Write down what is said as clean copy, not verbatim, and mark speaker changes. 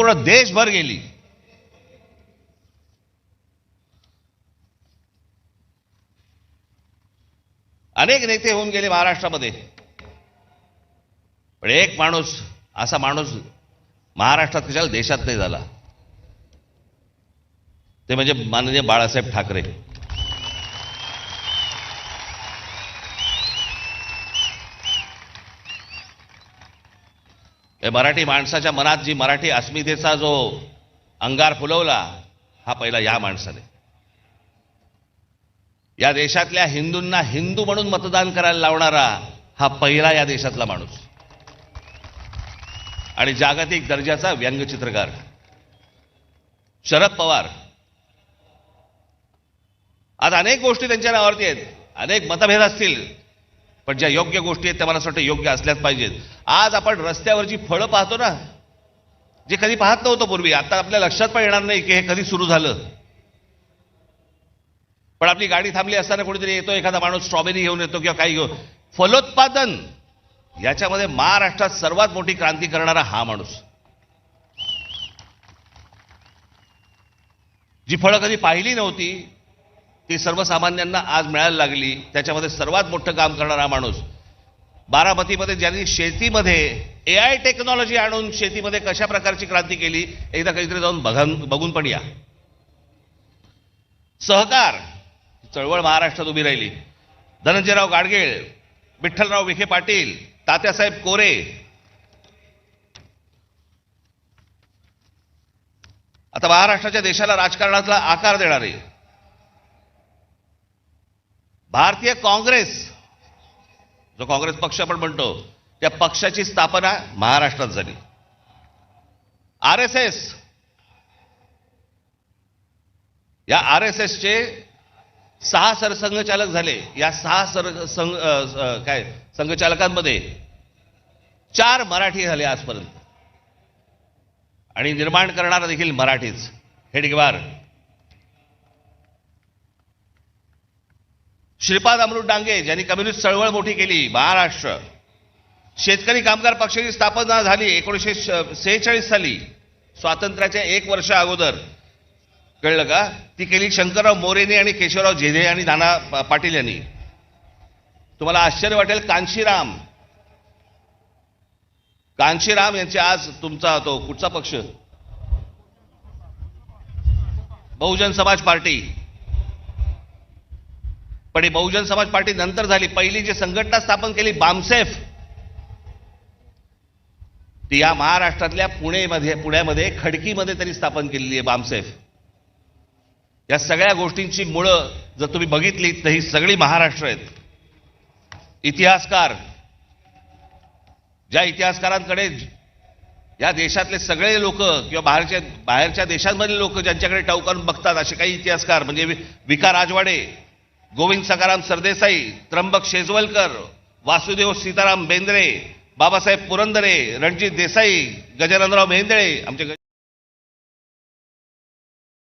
Speaker 1: संपूर्ण देशभर गेली। अनेक नेते होऊन गेले महाराष्ट्रामध्ये, पण एक माणूस, असा माणूस महाराष्ट्रात कशाला देशात नाही झाला, ते म्हणजे माननीय बाळासाहेब ठाकरे। मराठी माणसाच्या मनात जी मराठी अस्मितेचा जो अंगार फुलवला, हा पहिला या माणसाने। या देशातल्या हिंदूंना हिंदू म्हणून मतदान करायला लावणारा हा पहिला या देशातला माणूस, आणि जागतिक दर्जाचा व्यंगचित्रकार शरद पवार। आज अनेक गोष्टी त्यांच्या नावावरती आहेत, अनेक मतभेद असतील, पण ज्या योग्य गोष्टी आहेत त्या मला असं वाटतं योग्य असल्याच पाहिजेत। आज आपण रस्त्यावरची फळं पाहतो ना, जे कधी पाहत नव्हतो पूर्वी, आता आपल्या लक्षात पण येणार नाही की हे कधी सुरू झालं। पण आपली गाडी थांबली असताना कोणीतरी येतो, एखादा माणूस स्ट्रॉबेरी घेऊन येतो किंवा काही घेऊन, फलोत्पादन याच्यामध्ये महाराष्ट्रात सर्वात मोठी क्रांती करणारा हा माणूस। जी फळं कधी पाहिली नव्हती ती सर्वसामान्यांना आज मिळायला लागली, त्याच्यामध्ये सर्वात मोठं काम करणारा माणूस। बारामतीमध्ये ज्यांनी शेतीमध्ये AI टेक्नॉलॉजी आणून शेतीमध्ये कशा प्रकारची क्रांती केली, एकदा काहीतरी जाऊन बघून पण या। सहकार चळवळ महाराष्ट्रात उभी राहिली। धनंजयराव गाडगीळ, विठ्ठलराव विखे पाटील, तात्यासाहेब कोरे, आता महाराष्ट्राच्या देशाला राजकारणाचा आकार देणारे भारतीय काँग्रेस, जो काँग्रेस पक्ष आपण म्हणतो, त्या पक्षाची स्थापना महाराष्ट्रात झाली। RSS, या RSSचे 6 सरसंघचालक झाले। या 6 संघचालकांमध्ये 4 मराठी झाले आजपर्यंत, आणि निर्माण करणारा देखील मराठीच, हेडगेवार। श्रीपाद अमृत डांगे, ज्यांनी कम्युनिस्ट चळवळ मोठी केली महाराष्ट्र। शेतकरी कामगार पक्षाची स्थापना झाली 1946 साली, स्वातंत्र्याच्या 1 वर्ष अगोदर, कळलं का? ती केली शंकरराव मोरेने आणि केशवराव झेडे आणि नाना पाटील यांनी। तुम्हाला आश्चर्य वाटेल, कांशीराम यांचे आज तुमचा तो कुठचा पक्ष, बहुजन समाज पार्टी, पण ही बहुजन समाज पार्टी नंतर झाली। पहिली जी संघटना स्थापन केली बामसेफ, ती या महाराष्ट्रातल्या पुण्यामध्ये खडकीमध्ये तरी स्थापन केलेली आहे बामसेफ। या सगळ्या गोष्टींची मुळं जर तुम्ही बघितली तर ही सगळी महाराष्ट्र आहेत। इतिहासकार, ज्या इतिहासकारांकडे या देशातले सगळे लोक किंवा बाहेरच्या देशांमधले लोक ज्यांच्याकडे टवकारून बघतात, असे काही इतिहासकार म्हणजे विका राजवाडे, गोविंद सखाराम सरदेसाई, त्र्यंबक शेजवलकर, वासुदेव सीताराम बेंद्रे, बाबासाहेब पुरंदरे, रणजित देसाई, गजाननराव मेहेंदळे, आमचे